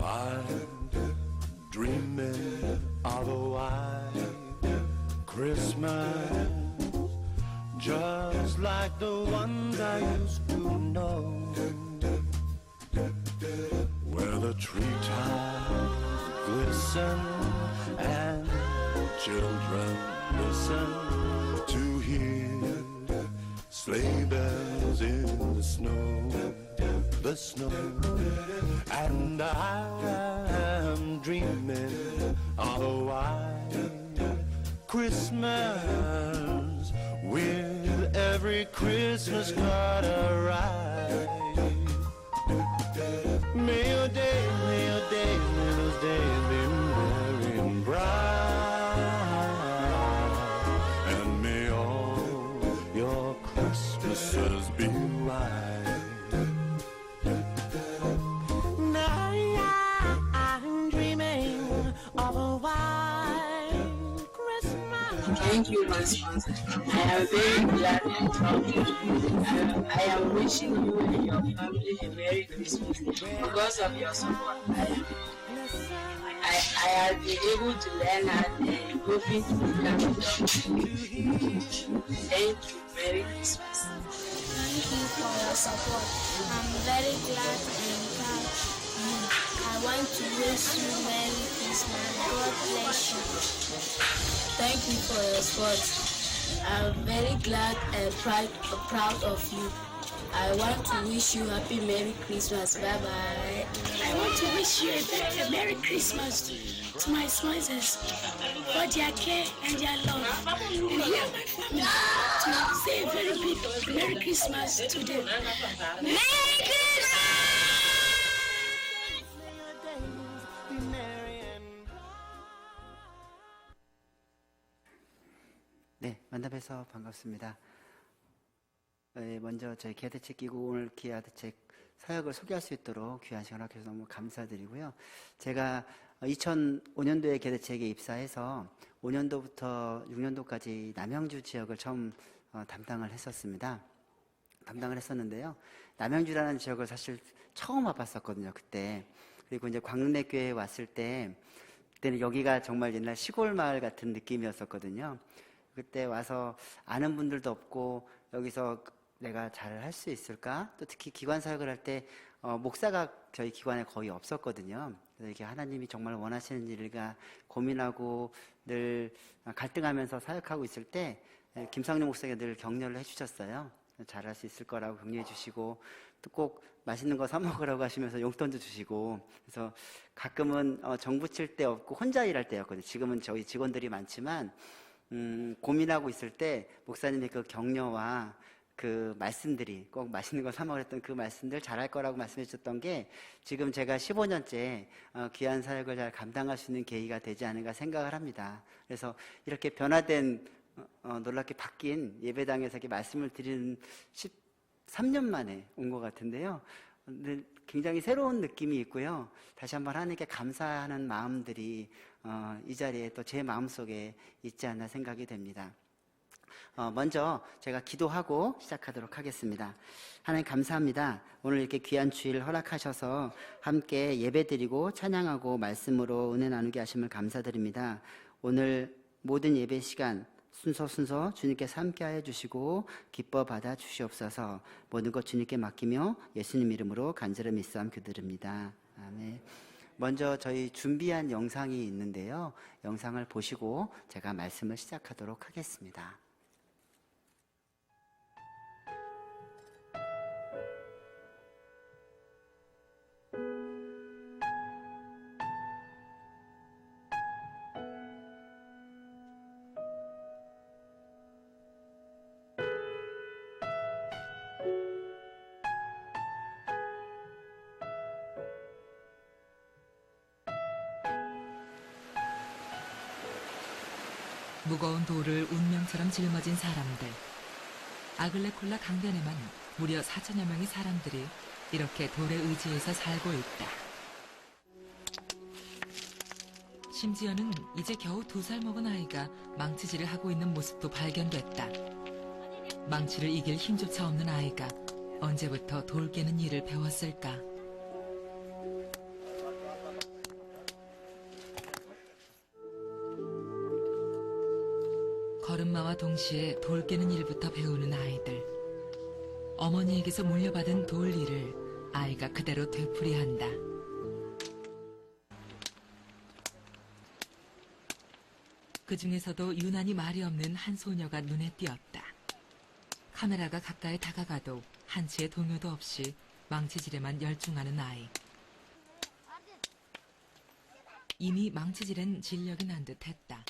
I'm dreaming of a white Christmas, just like the ones I used to know, where the treetops glisten and children listen to hear sleigh bells in the snow, and I'm dreaming of a white Christmas with every Christmas card I write. May your days, may those days be merry and bright, and may all your Christmases be white. Thank you, my sponsor. I am very glad and talking to you. I am wishing you and your family a Merry Christmas. Because of your support, I have been able to learn and hoping to become a doctor. Thank you. Merry Christmas. Thank you for your support. I'm very glad and proud of you. I want to wish you Merry Christmas. God bless you. Thank you for your support. I'm very glad and proud of you. I want to wish you happy Merry Christmas. Bye bye. I want to wish you a Merry Christmas to my sponsors for their care and their love. And here my family to say a very big Merry Christmas to them. Merry Christmas! 네, 만나뵈서 반갑습니다. 먼저 저희 기아대책 기구 오늘 기아대책 사역을 소개할 수 있도록 귀한 시간 허락해서 너무 감사드리고요. 제가 2005년도에 기아대책에 입사해서 5년도부터 6년도까지 남양주 지역을 처음 담당을 했었는데요. 남양주라는 지역을 사실 처음 와봤었거든요, 그때. 그리고 이제 광릉내교회에 왔을 때, 그때는 여기가 정말 옛날 시골 마을 같은 느낌이었었거든요. 그때 와서 아는 분들도 없고 여기서 내가 잘 할 수 있을까? 또 특히 기관 사역을 할 때 목사가 저희 기관에 거의 없었거든요. 그래서 이게 하나님이 정말 원하시는 일과 고민하고 늘 갈등하면서 사역하고 있을 때 김상룡 목사가 늘 격려를 해주셨어요. 잘할 수 있을 거라고 격려해 주시고 또 꼭 맛있는 거 사 먹으라고 하시면서 용돈도 주시고, 그래서 가끔은 정부 칠 때 없고 혼자 일할 때였거든요. 지금은 저희 직원들이 많지만 고민하고 있을 때 목사님의 그 격려와 그 말씀들이, 꼭 맛있는 거 사 먹으랬던 그 말씀들 잘할 거라고 말씀해 주셨던 게 지금 제가 15년째 귀한 사역을 잘 감당할 수 있는 계기가 되지 않은가 생각을 합니다. 그래서 이렇게 변화된 놀랍게 바뀐 예배당에서 이렇게 말씀을 드리는 13년 만에 온 것 같은데요. 굉장히 새로운 느낌이 있고요. 다시 한번 하나님께 감사하는 마음들이 이 자리에 또 제 마음속에 있지 않나 생각이 됩니다. 먼저 제가 기도하고 시작하도록 하겠습니다. 하나님 감사합니다. 오늘 이렇게 귀한 주일 허락하셔서 함께 예배드리고 찬양하고 말씀으로 은혜 나누게 하심을 감사드립니다. 오늘 모든 예배 시간 순서 주님께서 함께하여 주시고 기뻐 받아 주시옵소서. 모든 것 주님께 맡기며 예수님 이름으로 간절히 믿사옵 기도드립니다. 아멘. 먼저 저희 준비한 영상이 있는데요. 영상을 보시고 제가 말씀을 시작하도록 하겠습니다. 무거운 돌을 운명처럼 짊어진 사람들. 아글레콜라 강변에만 무려 4천여 명의 사람들이 이렇게 돌에 의지해서 살고 있다. 심지어는 이제 겨우 2살 먹은 아이가 망치질을 하고 있는 모습도 발견됐다. 망치를 이길 힘조차 없는 아이가 언제부터 돌 깨는 일을 배웠을까? 걸음마와 동시에 돌 깨는 일부터 배우는 아이들. 어머니에게서 물려받은 돌 일을 아이가 그대로 되풀이한다. 그 중에서도 유난히 말이 없는 한 소녀가 눈에 띄었다. 카메라가 가까이 다가가도 한치의 동요도 없이 망치질에만 열중하는 아이. 이미 망치질엔 진력이 난 듯했다.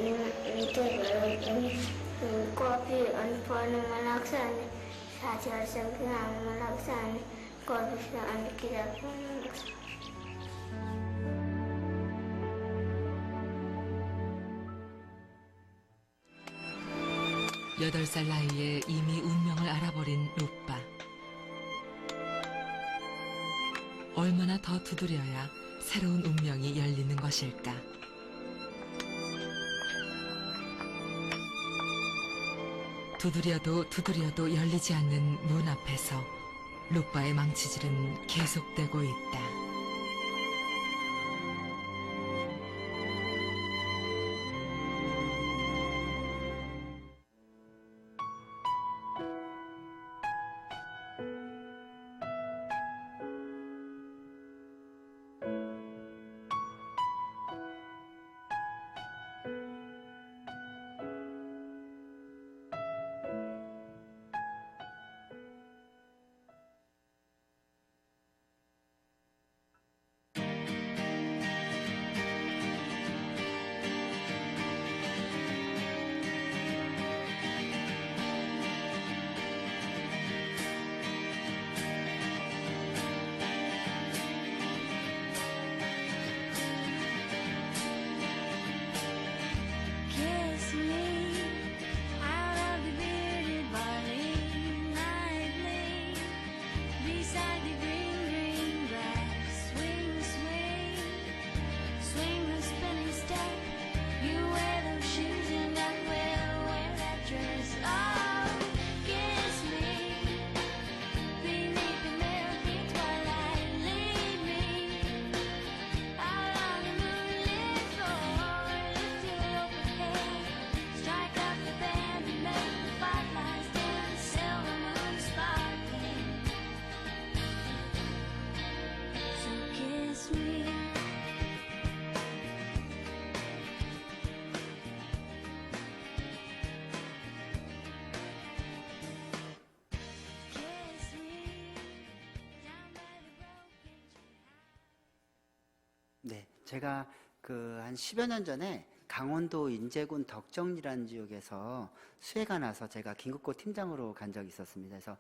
Nanti itu kopi anpon melaksan saja segera melaksan kopi saat kita melaksan. 8살 나이에 이미 운명을 알아버린 루빠. 얼마나 더 두드려야 새로운 운명이 열리는 것일까? 두드려도 열리지 않는 문 앞에서 루빠의 망치질은 계속되고 있다. 네, 제가 한 10여 년 전에 강원도 인제군 덕정리라는 지역에서 수해가 나서 제가 긴급고 팀장으로 간 적이 있었습니다. 그래서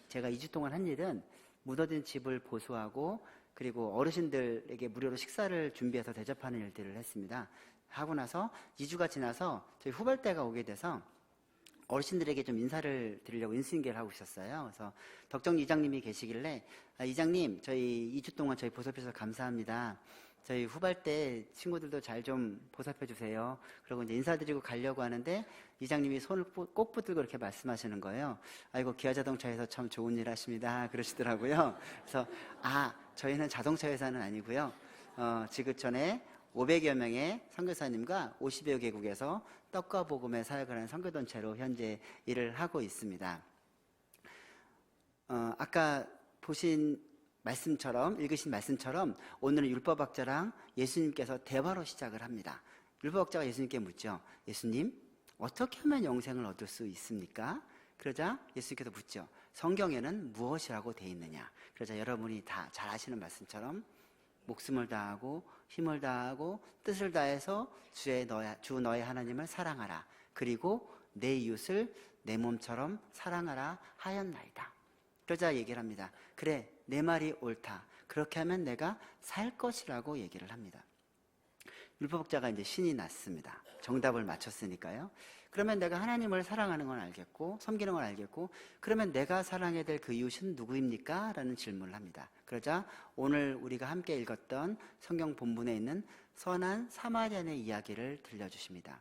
제가 2주 동안 한 일은 무너진 집을 보수하고 그리고 어르신들에게 무료로 식사를 준비해서 대접하는 일들을 했습니다. 하고 나서 2주가 지나서 저희 후발대가 오게 돼서 어르신들에게 좀 인사를 드리려고 인수인계를 하고 있었어요. 그래서 덕정리 이장님이 계시길래 이장님 저희 2주 동안 저희 보살펴서 감사합니다. 저희 후발대 친구들도 잘 좀 보살펴 주세요. 그러고 이제 인사드리고 가려고 하는데 이장님이 손을 꼭 붙들고 이렇게 말씀하시는 거예요. 아이고 기아자동차에서 참 좋은 일 하십니다. 그러시더라고요. 그래서 저희는 자동차 회사는 아니고요. 지구촌에 500여 명의 선교사님과 50여 개국에서 떡과 복음의 사역을 하는 선교단체로 현재 일을 하고 있습니다. 아까 읽으신 말씀처럼 오늘은 율법학자랑 예수님께서 대화로 시작을 합니다. 율법학자가 예수님께 묻죠. 예수님, 어떻게 하면 영생을 얻을 수 있습니까? 그러자 예수님께서 묻죠. 성경에는 무엇이라고 되어 있느냐? 그러자 여러분이 다 잘 아시는 말씀처럼 목숨을 다하고 힘을 다하고 뜻을 다해서 주 너의 하나님을 사랑하라. 그리고 내 이웃을 내 몸처럼 사랑하라 하였나이다. 그러자 얘기를 합니다. 그래, 내 말이 옳다. 그렇게 하면 내가 살 것이라고 얘기를 합니다. 율법학자가 이제 신이 났습니다. 정답을 맞췄으니까요. 그러면 내가 하나님을 사랑하는 건 알겠고 섬기는 건 알겠고 그러면 내가 사랑해야 될 그 이웃은 누구입니까? 라는 질문을 합니다. 그러자 오늘 우리가 함께 읽었던 성경 본문에 있는 선한 사마리아인의 이야기를 들려주십니다.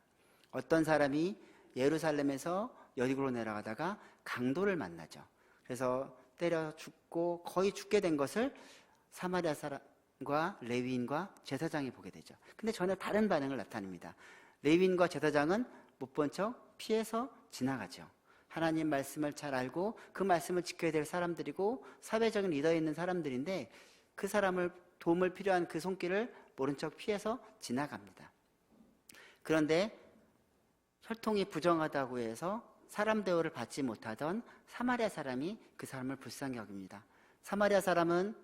어떤 사람이 예루살렘에서 여리고로 내려가다가 강도를 만나죠. 그래서 때려 죽고 거의 죽게 된 것을 사마리아 사람과 레위인과 제사장이 보게 되죠. 근데 전혀 다른 반응을 나타냅니다. 레위인과 제사장은 못 본 척 피해서 지나가죠. 하나님 말씀을 잘 알고 그 말씀을 지켜야 될 사람들이고 사회적인 리더에 있는 사람들인데 그 사람을 도움을 필요한 그 손길을 모른 척 피해서 지나갑니다. 그런데 혈통이 부정하다고 해서 사람 대우를 받지 못하던 사마리아 사람이 그 사람을 불쌍히 여깁니다. 사마리아 사람은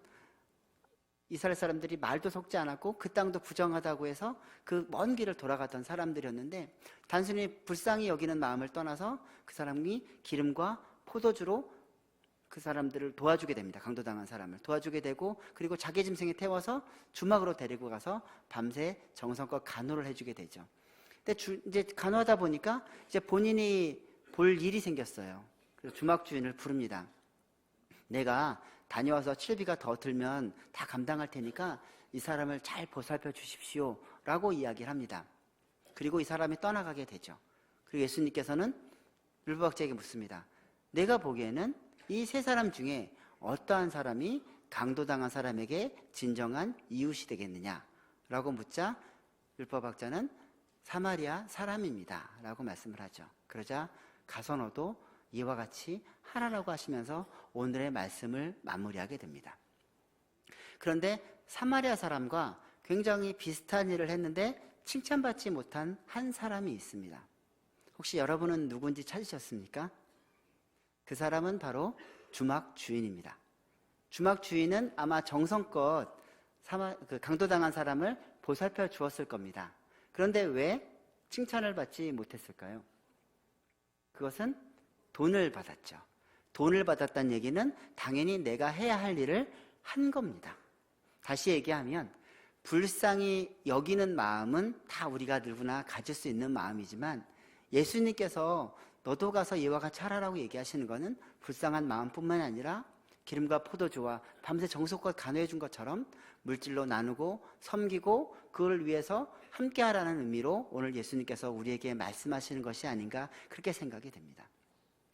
이스라엘 사람들이 말도 섞지 않았고 그 땅도 부정하다고 해서 그 먼 길을 돌아가던 사람들이었는데 단순히 불쌍히 여기는 마음을 떠나서 그 사람이 기름과 포도주로 그 사람들을 도와주게 됩니다. 강도당한 사람을 도와주게 되고 그리고 자기 짐승에 태워서 주막으로 데리고 가서 밤새 정성껏 간호를 해주게 되죠. 근데 이제 간호하다 보니까 이제 본인이 볼 일이 생겼어요. 그래서 주막 주인을 부릅니다. 내가 다녀와서 치료비가 더 들면 다 감당할 테니까 이 사람을 잘 보살펴 주십시오 라고 이야기를 합니다. 그리고 이 사람이 떠나가게 되죠. 그리고 예수님께서는 율법학자에게 묻습니다. 내가 보기에는 이 세 사람 중에 어떠한 사람이 강도당한 사람에게 진정한 이웃이 되겠느냐 라고 묻자 율법학자는 사마리아 사람입니다 라고 말씀을 하죠. 그러자 가서 너도 이와 같이 하라라고 하시면서 오늘의 말씀을 마무리하게 됩니다. 그런데 사마리아 사람과 굉장히 비슷한 일을 했는데 칭찬받지 못한 한 사람이 있습니다. 혹시 여러분은 누군지 찾으셨습니까? 그 사람은 바로 주막 주인입니다. 주막 주인은 아마 정성껏 강도당한 사람을 보살펴 주었을 겁니다. 그런데 왜 칭찬을 받지 못했을까요? 그것은 돈을 받았죠. 돈을 받았다는 얘기는 당연히 내가 해야 할 일을 한 겁니다. 다시 얘기하면 불쌍히 여기는 마음은 다 우리가 누구나 가질 수 있는 마음이지만 예수님께서 너도 가서 이와 같이 하라라고 얘기하시는 것은 불쌍한 마음뿐만 아니라 기름과 포도주와 밤새 정성껏 간호해 준 것처럼 물질로 나누고 섬기고 그걸 위해서 함께 하라는 의미로 오늘 예수님께서 우리에게 말씀하시는 것이 아닌가 그렇게 생각이 됩니다.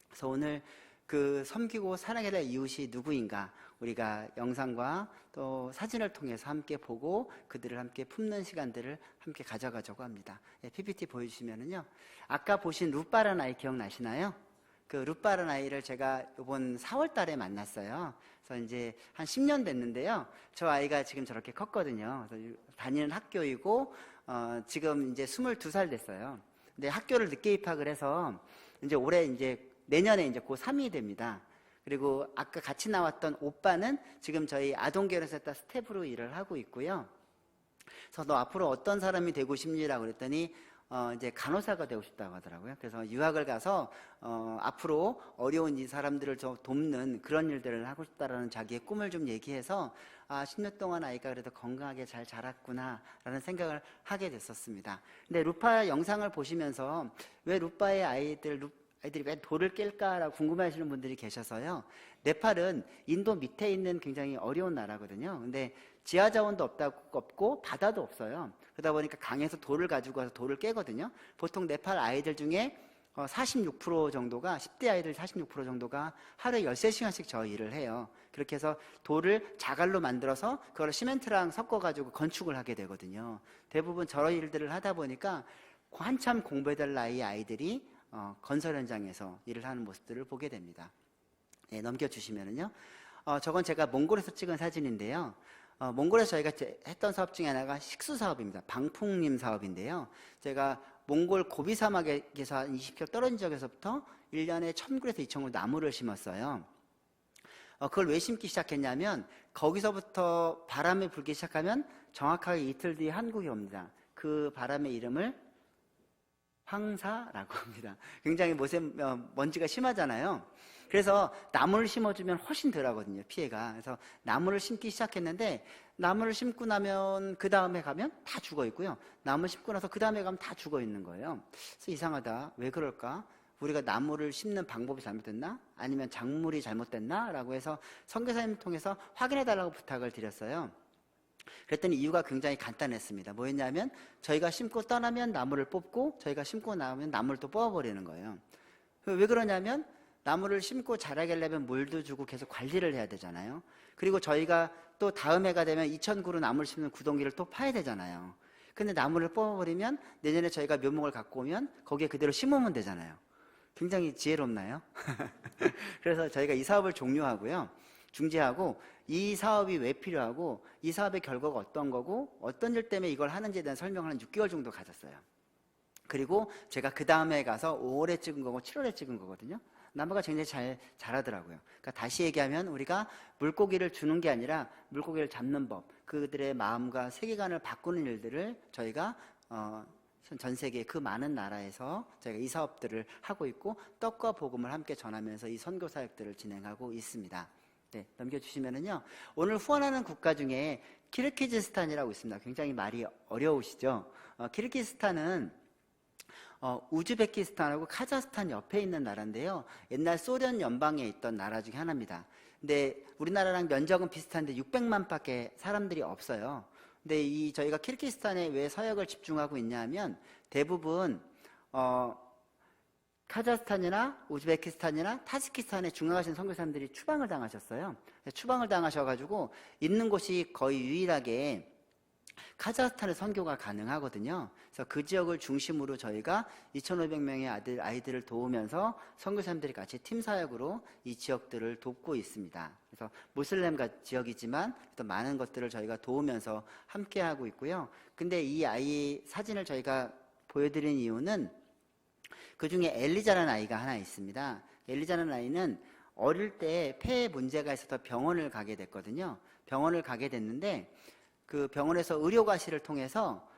그래서 오늘 그 섬기고 사랑해야 될 이웃이 누구인가 우리가 영상과 또 사진을 통해서 함께 보고 그들을 함께 품는 시간들을 함께 가져가자고 합니다. PPT 보여주시면은요. 아까 보신 룻바란 아이 기억나시나요? 그 룻바란 아이를 제가 이번 4월 달에 만났어요. 그래서 이제 한 10년 됐는데요. 저 아이가 지금 저렇게 컸거든요. 그래서 다니는 학교이고 지금 이제 22살 됐어요. 근데 학교를 늦게 입학을 해서 이제 올해 이제 내년에 이제 고3이 됩니다. 그리고 아까 같이 나왔던 오빠는 지금 저희 아동개론센터 스태프로 일을 하고 있고요. 그래서 너 앞으로 어떤 사람이 되고 싶니라고 그랬더니 이제 간호사가 되고 싶다고 하더라고요. 그래서 유학을 가서 앞으로 어려운 이 사람들을 좀 돕는 그런 일들을 하고 싶다라는 자기의 꿈을 좀 얘기해서 10년 동안 아이가 그래도 건강하게 잘 자랐구나라는 생각을 하게 됐었습니다. 근데 루파 영상을 보시면서 왜 루파의 아이들이 왜 돌을 깰까라고 궁금해하시는 분들이 계셔서요. 네팔은 인도 밑에 있는 굉장히 어려운 나라거든요. 근데 지하 자원도 없고 바다도 없어요. 그러다 보니까 강에서 돌을 가지고 와서 돌을 깨거든요. 보통 네팔 아이들 중에 46% 정도가 10대 아이들 46% 정도가 하루에 13시간씩 저 일을 해요. 그렇게 해서 돌을 자갈로 만들어서 그걸 시멘트랑 섞어가지고 건축을 하게 되거든요. 대부분 저런 일들을 하다 보니까 한참 공부해달 나이의 아이들이 건설 현장에서 일을 하는 모습들을 보게 됩니다. 네, 넘겨주시면은요. 저건 제가 몽골에서 찍은 사진인데요. 몽골에서 저희가 했던 사업 중에 하나가 식수 사업입니다. 방풍림 사업인데요. 제가 몽골 고비 사막에서 한 20km 떨어진 지역에서부터 1년에 1,000그루에서 2,000그루 나무를 심었어요. 그걸 왜 심기 시작했냐면 거기서부터 바람이 불기 시작하면 정확하게 이틀 뒤에 한국이 옵니다. 그 바람의 이름을 황사라고 합니다. 굉장히 먼지가 심하잖아요. 그래서 나무를 심어주면 훨씬 덜 하거든요, 피해가. 그래서 나무를 심기 시작했는데 나무를 심고 나면 그 다음에 가면 다 죽어 있고요. 나무 심고 나서 그 다음에 가면 다 죽어 있는 거예요. 그래서 이상하다. 왜 그럴까? 우리가 나무를 심는 방법이 잘못됐나? 아니면 작물이 잘못됐나? 라고 해서 선교사님 통해서 확인해 달라고 부탁을 드렸어요. 그랬더니 이유가 굉장히 간단했습니다. 뭐였냐면 저희가 심고 떠나면 나무를 뽑고 저희가 심고 나면 나무를 또 뽑아버리는 거예요. 왜 그러냐면 나무를 심고 자라게 하려면 물도 주고 계속 관리를 해야 되잖아요. 그리고 저희가 또 다음 해가 되면 2000그루 나무를 심는 구덩이를 또 파야 되잖아요. 근데 나무를 뽑아버리면 내년에 저희가 묘목을 갖고 오면 거기에 그대로 심으면 되잖아요. 굉장히 지혜롭나요? 그래서 저희가 이 사업을 종료하고요. 중지하고 이 사업이 왜 필요하고 이 사업의 결과가 어떤 거고 어떤 일 때문에 이걸 하는지에 대한 설명을 한 6개월 정도 가졌어요. 그리고 제가 그 다음에 가서 5월에 찍은 거고 7월에 찍은 거거든요. 나무가 굉장히 잘 자라더라고요. 그러니까 다시 얘기하면 우리가 물고기를 주는 게 아니라 물고기를 잡는 법, 그들의 마음과 세계관을 바꾸는 일들을 저희가 전 세계 그 많은 나라에서 저희가 이 사업들을 하고 있고 떡과 복음을 함께 전하면서 이 선교 사역들을 진행하고 있습니다. 네, 넘겨주시면은요. 오늘 후원하는 국가 중에 키르기즈스탄이라고 있습니다. 굉장히 말이 어려우시죠? 키르기즈스탄은 우즈베키스탄하고 카자흐스탄 옆에 있는 나라인데요. 옛날 소련 연방에 있던 나라 중에 하나입니다. 근데 우리나라랑 면적은 비슷한데 600만 밖에 사람들이 없어요. 근데 저희가 키르기스탄에 왜 서역을 집중하고 있냐면 대부분 카자흐스탄이나 우즈베키스탄이나 타지키스탄에 중앙하신 선교사님들이 추방을 당하셨어요. 추방을 당하셔가지고 있는 곳이 거의 유일하게 카자흐스탄의 선교가 가능하거든요. 그래서 그 지역을 중심으로 저희가 2,500명의 아이들을 도우면서 선교사님들이 같이 팀 사역으로 이 지역들을 돕고 있습니다. 그래서 무슬림 지역이지만 또 많은 것들을 저희가 도우면서 함께 하고 있고요. 근데 이 아이 사진을 저희가 보여드린 이유는 그 중에 엘리자라는 아이가 하나 있습니다. 엘리자라는 아이는 어릴 때 폐에 문제가 있어서 병원을 가게 됐거든요. 병원을 가게 됐는데 그 병원에서 의료과실을 통해서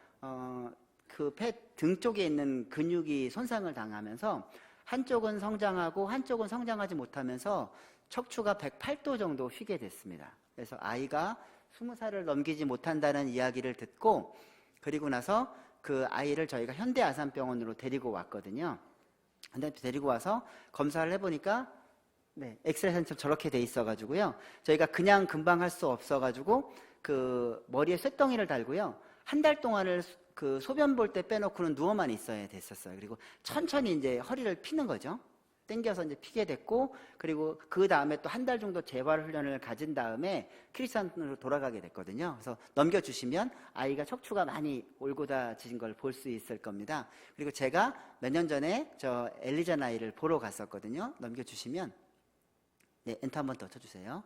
그 폐 등 쪽에 있는 근육이 손상을 당하면서 한쪽은 성장하고 한쪽은 성장하지 못하면서 척추가 108도 정도 휘게 됐습니다. 그래서 아이가 20살을 넘기지 못한다는 이야기를 듣고 그리고 나서 그 아이를 저희가 현대아산병원으로 데리고 왔거든요. 근데 데리고 와서 검사를 해보니까 네, 엑스레이 사진처럼 저렇게 돼 있어가지고요. 저희가 그냥 금방 할 수 없어가지고 그 머리에 쇳덩이를 달고요. 한 달 동안을 그 소변 볼 때 빼놓고는 누워만 있어야 됐었어요. 그리고 천천히 이제 허리를 피는 거죠. 당겨서 이제 피게 됐고, 그리고 그 다음에 또 한 달 정도 재활 훈련을 가진 다음에 크리스찬으로 돌아가게 됐거든요. 그래서 넘겨주시면 아이가 척추가 많이 올곧아진 걸 볼 수 있을 겁니다. 그리고 제가 몇 년 전에 저 엘리자 아이를 보러 갔었거든요. 넘겨주시면 네, 엔터 한 번 더 쳐주세요.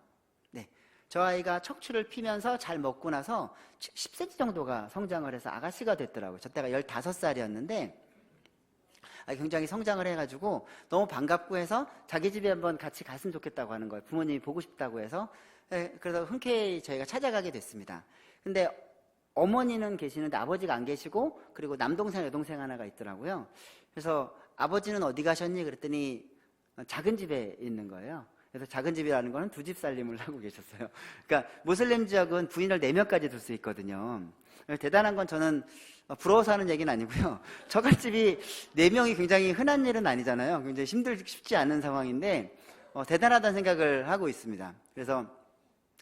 네. 저 아이가 척추를 피면서 잘 먹고 나서 10cm 정도가 성장을 해서 아가씨가 됐더라고요. 저 때가 15살이었는데 굉장히 성장을 해가지고 너무 반갑고 해서 자기 집에 한번 같이 갔으면 좋겠다고 하는 거예요. 부모님이 보고 싶다고 해서. 그래서 흔쾌히 저희가 찾아가게 됐습니다. 근데 어머니는 계시는데 아버지가 안 계시고 그리고 남동생, 여동생 하나가 있더라고요. 그래서 아버지는 어디 가셨니? 그랬더니 작은 집에 있는 거예요. 그래서 작은 집이라는 거는 두 집 살림을 하고 계셨어요. 그러니까 무슬림 지역은 부인을 4명까지 둘 수 있거든요. 대단한 건 저는 부러워서 하는 얘기는 아니고요. 처갓집이 4명이 굉장히 흔한 일은 아니잖아요. 굉장히 쉽지 않은 상황인데 대단하다는 생각을 하고 있습니다. 그래서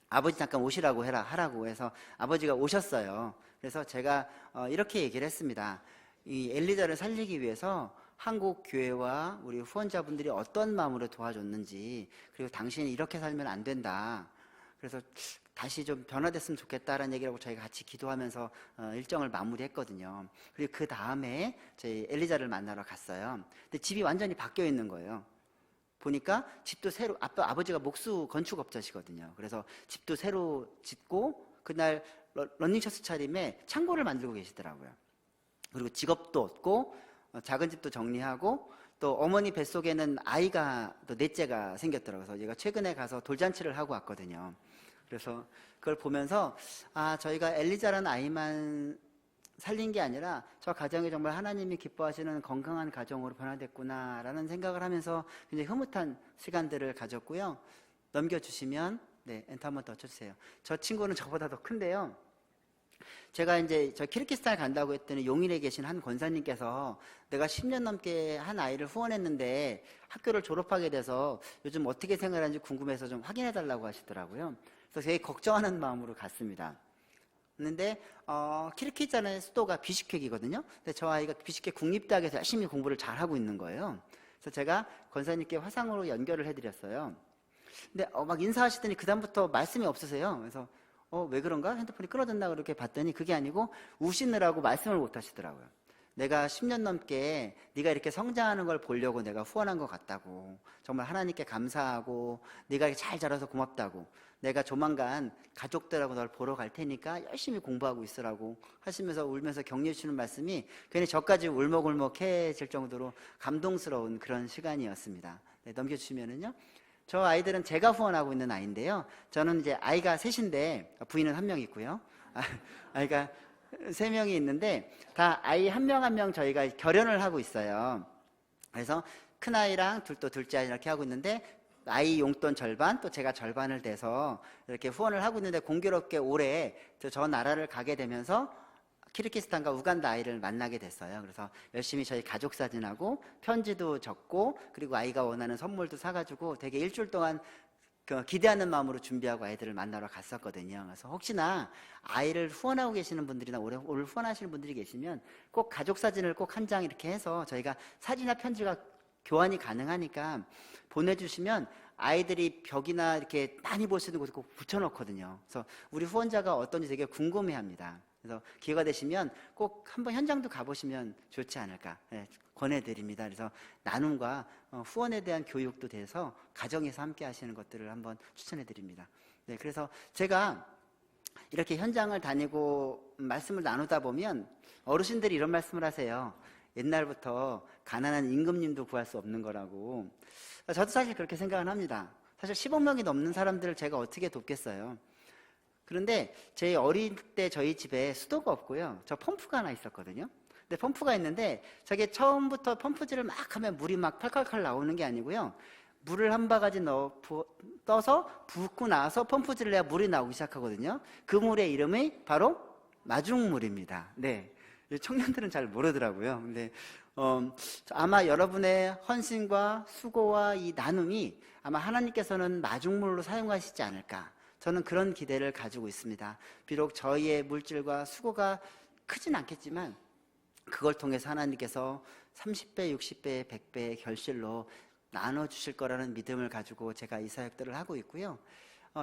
아버지 잠깐 오시라고 하라고 해서 아버지가 오셨어요. 그래서 제가 이렇게 얘기를 했습니다. 이 엘리자를 살리기 위해서 한국 교회와 우리 후원자분들이 어떤 마음으로 도와줬는지, 그리고 당신이 이렇게 살면 안 된다. 그래서 다시 좀 변화됐으면 좋겠다라는 얘기를 하고 저희가 같이 기도하면서 일정을 마무리했거든요. 그리고 그 다음에 저희 엘리자를 만나러 갔어요. 근데 집이 완전히 바뀌어 있는 거예요. 보니까 집도 새로, 아버지가 목수 건축업자시거든요. 그래서 집도 새로 짓고 그날 러닝셔츠 차림에 창고를 만들고 계시더라고요. 그리고 직업도 얻고 작은 집도 정리하고 또 어머니 뱃속에는 아이가 또 넷째가 생겼더라고요. 그래서 제가 최근에 가서 돌잔치를 하고 왔거든요. 그래서 그걸 보면서 저희가 엘리자라는 아이만 살린 게 아니라 저 가정이 정말 하나님이 기뻐하시는 건강한 가정으로 변화됐구나라는 생각을 하면서 굉장히 흐뭇한 시간들을 가졌고요. 넘겨주시면, 네, 엔터 한번 더 쳐주세요. 저 친구는 저보다 더 큰데요. 제가 이제 저 키르기스탄에 간다고 했더니 용인에 계신 한 권사님께서 내가 10년 넘게 한 아이를 후원했는데 학교를 졸업하게 돼서 요즘 어떻게 생활하는지 궁금해서 좀 확인해 달라고 하시더라고요. 그래서 되게 걱정하는 마음으로 갔습니다. 근데 키르기스탄의 수도가 비슈케크이거든요. 근데 저 아이가 비슈케크 국립대학에서 열심히 공부를 잘 하고 있는 거예요. 그래서 제가 권사님께 화상으로 연결을 해드렸어요. 근데 막 인사하시더니 그다음부터 말씀이 없으세요. 그래서 왜 그런가? 핸드폰이 끊어졌나 그렇게 봤더니 그게 아니고 우시느라고 말씀을 못 하시더라고요. 내가 10년 넘게 네가 이렇게 성장하는 걸 보려고 내가 후원한 것 같다고, 정말 하나님께 감사하고 네가 이렇게 잘 자라서 고맙다고, 내가 조만간 가족들하고 널 보러 갈 테니까 열심히 공부하고 있으라고 하시면서 울면서 격려해 주시는 말씀이 괜히 저까지 울먹울먹해질 정도로 감동스러운 그런 시간이었습니다. 네, 넘겨주시면은요. 저 아이들은 제가 후원하고 있는 아이인데요. 저는 이제 아이가 셋인데 부인은 한 명 있고요. 아이가 3명이 있는데 다 아이 한 명 한 명 저희가 결연을 하고 있어요. 그래서 큰아이랑 또 둘째 아이 이렇게 하고 있는데 아이 용돈 절반 또 제가 절반을 대서 이렇게 후원을 하고 있는데 공교롭게 올해 저 나라를 가게 되면서 키르기스탄과 우간다 아이를 만나게 됐어요. 그래서 열심히 저희 가족 사진하고 편지도 적고 그리고 아이가 원하는 선물도 사가지고 되게 일주일 동안 기대하는 마음으로 준비하고 아이들을 만나러 갔었거든요. 그래서 혹시나 아이를 후원하고 계시는 분들이나 오늘 후원하시는 분들이 계시면 꼭 가족 사진을 꼭 한 장 이렇게 해서 저희가 사진이나 편지가 교환이 가능하니까 보내주시면 아이들이 벽이나 이렇게 많이 볼 수 있는 곳에 꼭 붙여놓거든요. 그래서 우리 후원자가 어떤지 되게 궁금해합니다. 그래서 기회가 되시면 꼭 한번 현장도 가보시면 좋지 않을까, 네, 권해드립니다. 그래서 나눔과 후원에 대한 교육도 돼서 가정에서 함께 하시는 것들을 한번 추천해드립니다. 네, 그래서 제가 이렇게 현장을 다니고 말씀을 나누다 보면 어르신들이 이런 말씀을 하세요. 옛날부터 가난한 임금님도 구할 수 없는 거라고. 저도 사실 그렇게 생각을 합니다. 사실 15명이 넘는 사람들을 제가 어떻게 돕겠어요. 그런데 제 어릴 때 저희 집에 수도가 없고요. 저 펌프가 하나 있었거든요. 근데 펌프가 있는데 저게 처음부터 펌프질을 막 하면 물이 막 칼칼칼 나오는 게 아니고요. 물을 한 바가지 떠서 붓고 나서 펌프질을 해야 물이 나오기 시작하거든요. 그 물의 이름이 바로 마중물입니다. 네. 청년들은 잘 모르더라고요. 근데 아마 여러분의 헌신과 수고와 이 나눔이 아마 하나님께서는 마중물로 사용하시지 않을까, 저는 그런 기대를 가지고 있습니다. 비록 저희의 물질과 수고가 크진 않겠지만 그걸 통해서 하나님께서 30배, 60배, 100배의 결실로 나눠주실 거라는 믿음을 가지고 제가 이 사역들을 하고 있고요.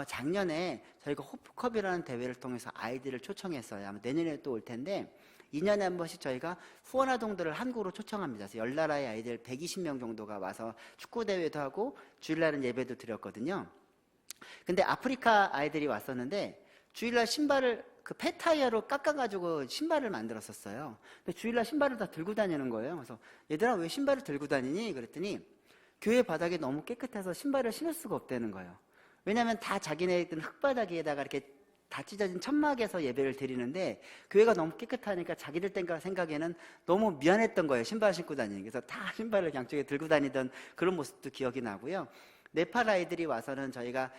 작년에 저희가 호프컵이라는 대회를 통해서 아이들을 초청했어요. 아마 내년에 또 올 텐데 2년에 한 번씩 저희가 후원아동들을 한국으로 초청합니다. 그래서 10나라의 아이들 120명 정도가 와서 축구대회도 하고 주일날은 예배도 드렸거든요. 근데 아프리카 아이들이 왔었는데 주일날 신발을 그 폐타이어로 깎아가지고 신발을 만들었었어요. 근데 주일날 신발을 다 들고 다니는 거예요. 그래서 얘들아 왜 신발을 들고 다니니? 그랬더니 교회 바닥이 너무 깨끗해서 신발을 신을 수가 없다는 거예요. 왜냐하면 다 자기네들 흙바닥에다가 이렇게 다 찢어진 천막에서 예배를 드리는데 교회가 너무 깨끗하니까 자기들 생각에는 너무 미안했던 거예요. 신발 신고 다니는 게. 그래서 다 신발을 양쪽에 들고 다니던 그런 모습도 기억이 나고요. 네팔 아이들이 와서는 저희가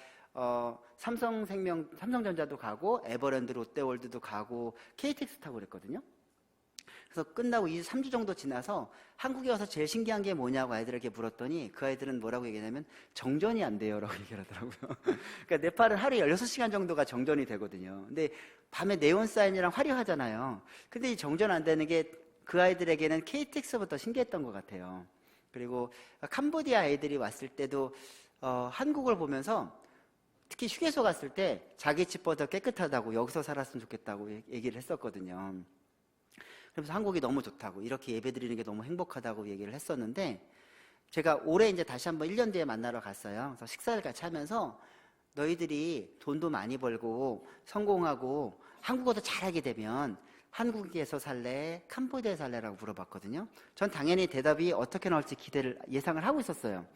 삼성전자도 가고 에버랜드 롯데월드도 가고 KTX 타고 그랬거든요. 그래서 끝나고 3주 정도 지나서 한국에 와서 제일 신기한 게 뭐냐고 아이들에게 물었더니 그 아이들은 뭐라고 얘기하냐면 정전이 안 돼요 라고 얘기를 하더라고요. 그러니까 네팔은 하루에 16시간 정도가 정전이 되거든요. 근데 밤에 네온사인이랑 화려하잖아요. 근데 이 정전 안 되는 게 그 아이들에게는 KTX보다 신기했던 것 같아요. 그리고 캄보디아 아이들이 왔을 때도 한국을 보면서 특히 휴게소 갔을 때 자기 집보다 깨끗하다고, 여기서 살았으면 좋겠다고 얘기를 했었거든요. 그래서 한국이 너무 좋다고, 이렇게 예배드리는 게 너무 행복하다고 얘기를 했었는데 제가 올해 이제 다시 한번 1년 뒤에 만나러 갔어요. 그래서 식사를 같이 하면서 너희들이 돈도 많이 벌고 성공하고 한국어도 잘하게 되면 한국에서 살래? 캄보디아에 살래라고 물어봤거든요. 전 당연히 대답이 어떻게 나올지 예상을 하고 있었어요.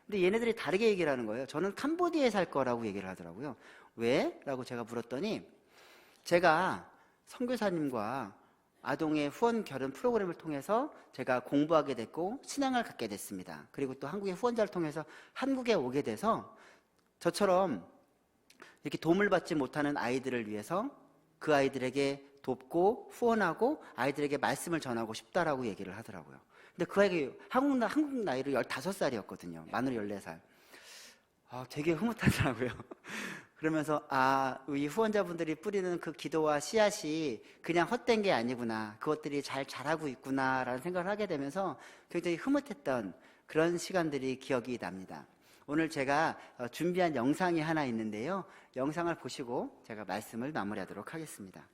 근데 얘네들이 다르게 얘기를 하는 거예요. 저는 캄보디아에 살 거라고 얘기를 하더라고요. 왜? 라고 제가 물었더니 제가 선교사님과 아동의 후원 결혼 프로그램을 통해서 제가 공부하게 됐고 신앙을 갖게 됐습니다. 그리고 또 한국의 후원자를 통해서 한국에 오게 돼서 저처럼 이렇게 도움을 받지 못하는 아이들을 위해서 그 아이들에게 돕고 후원하고 아이들에게 말씀을 전하고 싶다라고 얘기를 하더라고요. 근데 그 아이가 한국 나이로 15살이었거든요. 만으로 14살. 되게 흐뭇하더라고요. 그러면서 이 후원자분들이 뿌리는 그 기도와 씨앗이 그냥 헛된 게 아니구나. 그것들이 잘 자라고 있구나라는 생각을 하게 되면서 굉장히 흐뭇했던 그런 시간들이 기억이 납니다. 오늘 제가 준비한 영상이 하나 있는데요. 영상을 보시고 제가 말씀을 마무리하도록 하겠습니다.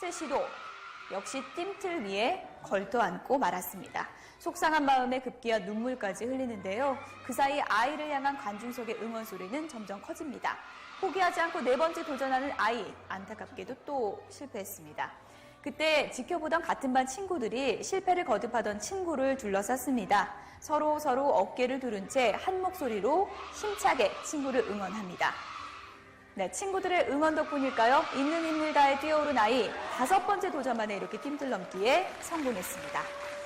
번째 시도 역시 뜀틀 위에 걸터앉고 말았습니다. 속상한 마음에 급기야 눈물까지 흘리는데요. 그 사이 아이를 향한 관중석의 응원 소리는 점점 커집니다. 포기하지 않고 4번째 도전하는 아이, 안타깝게도 또 실패했습니다. 그때 지켜보던 같은 반 친구들이 실패를 거듭하던 친구를 둘러쌌습니다. 서로 어깨를 두른 채 한 목소리로 힘차게 친구를 응원합니다. 네, 친구들의 응원 덕분일까요? 있는 힘을 다해 뛰어오른 아이, 5번째 도전 만에 이렇게 뜀틀 넘기에 성공했습니다.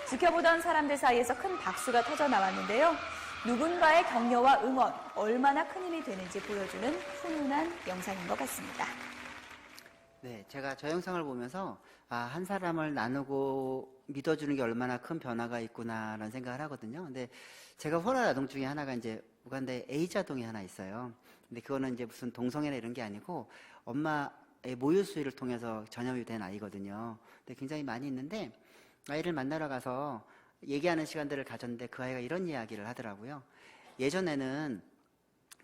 지켜보던 사람들 사이에서 큰 박수가 터져 나왔는데요. 누군가의 격려와 응원, 얼마나 큰 힘이 되는지 보여주는 훈훈한 영상인 것 같습니다. 네, 제가 저 영상을 보면서 한 사람을 나누고 믿어주는 게 얼마나 큰 변화가 있구나라는 생각을 하거든요. 근데 제가 후원한 아동 중에 하나가 이제 우간다에 에이즈 아동이 하나 있어요. 근데 그거는 이제 무슨 동성애나 이런 게 아니고 엄마의 모유 수유를 통해서 전염이 된 아이거든요. 근데 굉장히 많이 있는데 아이를 만나러 가서 얘기하는 시간들을 가졌는데 그 아이가 이런 이야기를 하더라고요. 예전에는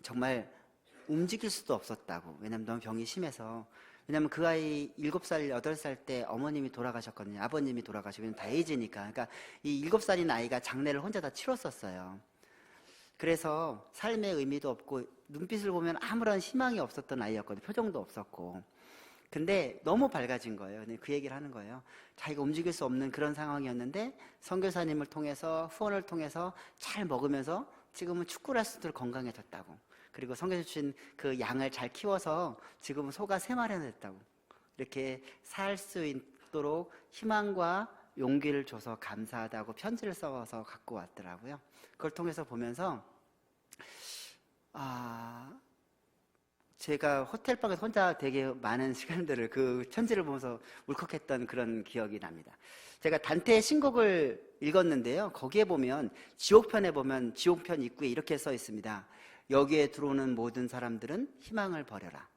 정말 움직일 수도 없었다고. 왜냐면 너무 병이 심해서. 왜냐면 그 아이 7살, 8살 때 어머님이 돌아가셨거든요. 아버님이 돌아가시고, 다 에이즈니까. 그러니까 이 7살인 아이가 장례를 혼자 다 치렀었어요. 그래서 삶의 의미도 없고 눈빛을 보면 아무런 희망이 없었던 아이였거든요. 표정도 없었고. 근데 너무 밝아진 거예요. 그 얘기를 하는 거예요. 자기가 움직일 수 없는 그런 상황이었는데 선교사님을 통해서 후원을 통해서 잘 먹으면서 지금은 축구를 할 수 있도록 건강해졌다고. 그리고 선교사 주신 그 양을 잘 키워서 지금은 소가 3마리나 됐다고. 이렇게 살 수 있도록 희망과 용기를 줘서 감사하다고 편지를 써서 갖고 왔더라고요. 그걸 통해서 보면서 제가 호텔방에서 혼자 되게 많은 시간들을 그 편지를 보면서 울컥했던 그런 기억이 납니다. 제가 단테의 신곡을 읽었는데요. 거기에 보면 지옥편에 보면 지옥편 입구에 이렇게 써 있습니다. 여기에 들어오는 모든 사람들은 희망을 버려라.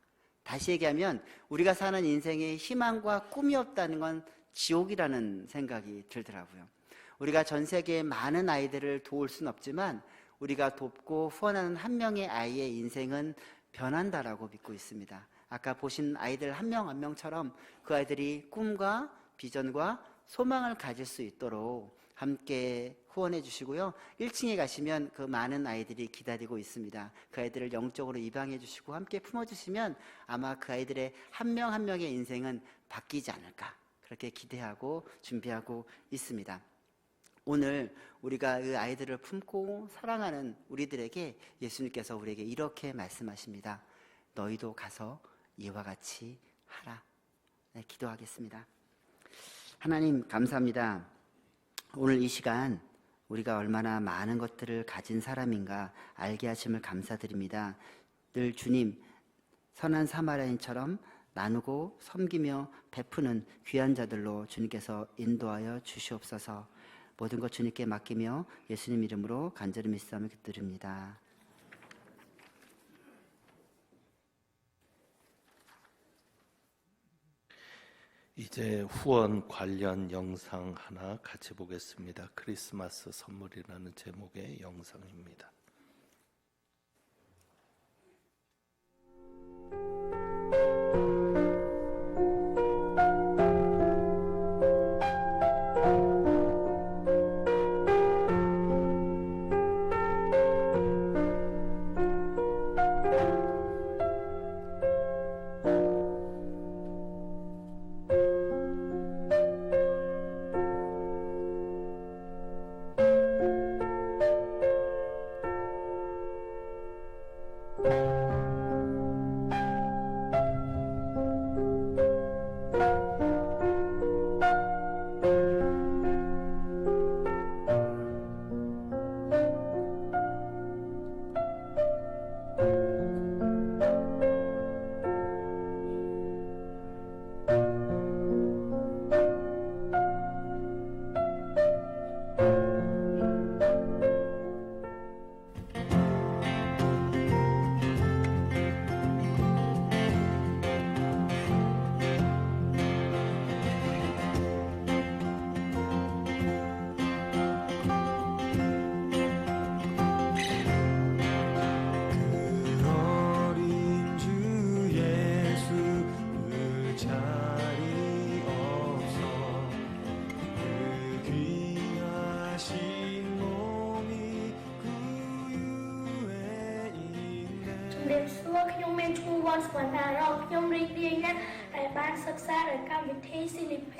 다시 얘기하면 우리가 사는 인생에 희망과 꿈이 없다는 건 지옥이라는 생각이 들더라고요. 우리가 전 세계의 많은 아이들을 도울 수는 없지만 우리가 돕고 후원하는 한 명의 아이의 인생은 변한다라고 믿고 있습니다. 아까 보신 아이들 한 명 한 명처럼 그 아이들이 꿈과 비전과 소망을 가질 수 있도록 함께 후원해 주시고요. 1층에 가시면 그 많은 아이들이 기다리고 있습니다. 그 아이들을 영적으로 입양해 주시고 함께 품어주시면 아마 그 아이들의 한 명 한 명의 인생은 바뀌지 않을까, 그렇게 기대하고 준비하고 있습니다. 오늘 우리가 그 아이들을 품고 사랑하는 우리들에게 예수님께서 우리에게 이렇게 말씀하십니다. 너희도 가서 이와 같이 하라. 네, 기도하겠습니다. 하나님 감사합니다. 오늘 이 시간 우리가 얼마나 많은 것들을 가진 사람인가 알게 하심을 감사드립니다. 늘 주님 선한 사마리아인처럼 나누고 섬기며 베푸는 귀한 자들로 주님께서 인도하여 주시옵소서. 모든 것 주님께 맡기며 예수님 이름으로 간절히 믿사오며 기도드립니다. 이제 후원 관련 영상 하나 같이 보겠습니다. 크리스마스 선물이라는 제목의 영상입니다. មានឈ្មោះវ៉ាន់សវណ្ណារងខ្ញុំរីករាយណាស់ដែលបានសិក្សានៅកម្មវិធី CLP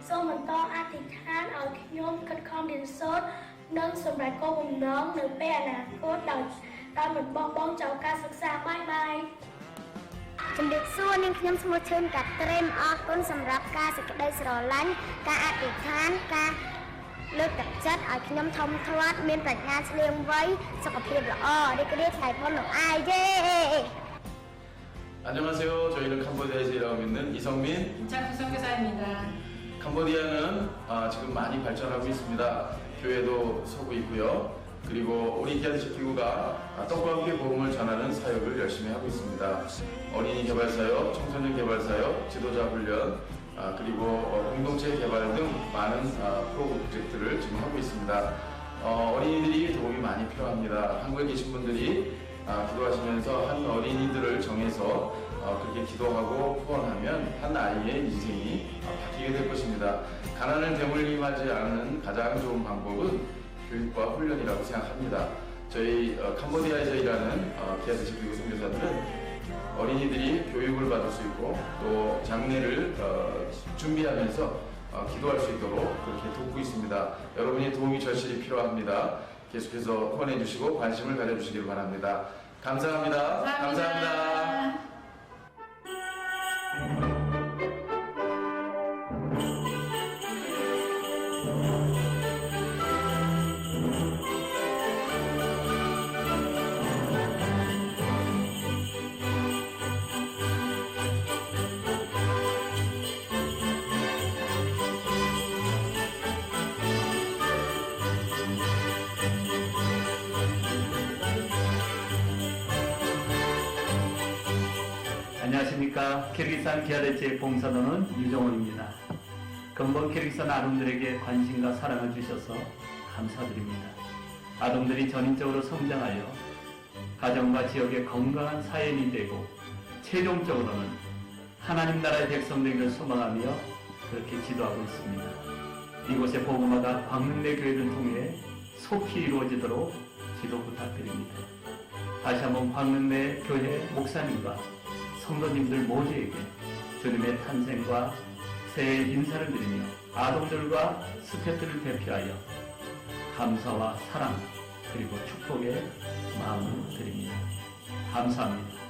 សូមបន្តអធិដ្ឋានឲ្យខ្ញុំខិតខំរៀនសូត្រនិងសម្រេចគោលបំណងនៅពេលអនាគតដោយមិនបោះបង់ចោលការសិក្សាបាយបាយជំរាបសួរនាងខ្ញុំឈ្មោះឈឿនកាត្រេមអរគុណសម្រាប់ការសេចក្តីស្រឡាញ់ការអធិដ្ឋានការលើកទឹកចិត្តឲ្យខ្ញុំធំធាត់មានប្រាជ្ញាឆ្លៀងវៃសុខភាពល្អរីករាយថ្លៃថ្នូរនឹងអាយយេ 안녕하세요. 저희는 캄보디아에서 일하고 있는 이성민 김창수 선교사입니다. 캄보디아는 지금 많이 발전하고 있습니다. 교회도 서고 있고요. 그리고 우리 기아드식 기구가 떡과 함께 복음을 전하는 사역을 열심히 하고 있습니다. 어린이 개발 사역, 청소년 개발 사역, 지도자 훈련, 그리고 공동체 개발 등 많은 프로젝트를 지금 하고 있습니다. 어린이들이 도움이 많이 필요합니다. 한국에 계신 분들이 기도하시면서 한 어린이들을 정해서 그렇게 기도하고 후원하면 한 아이의 인생이 바뀌게 될 것입니다. 가난을 대물림하지 않는 가장 좋은 방법은 교육과 훈련이라고 생각합니다. 저희 캄보디아에서 일하는 기아드식 기구 선교사들은 어린이들이 교육을 받을 수 있고 또 장례를 준비하면서 기도할 수 있도록 그렇게 돕고 있습니다. 여러분의 도움이 절실히 필요합니다. 계속해서 후원해 주시고 관심을 가져주시길 바랍니다. 감사합니다. 감사합니다. 안녕하십니까. 키르기스탄 기아레체 봉사단원 유정원입니다. 근본 키르기스탄 아동들에게 관심과 사랑을 주셔서 감사드립니다. 아동들이 전인적으로 성장하여 가정과 지역의 건강한 사회인이 되고 최종적으로는 하나님 나라의 백성 되기를 소망하며 그렇게 기도하고 있습니다. 이곳의 복음화가 광릉내 교회를 통해 속히 이루어지도록 기도 부탁드립니다. 다시 한번 광릉내 교회 목사님과 성도님들 모두에게 주님의 탄생과 새해 인사를 드리며 아동들과 스태프들을 대표하여 감사와 사랑 그리고 축복의 마음을 드립니다. 감사합니다.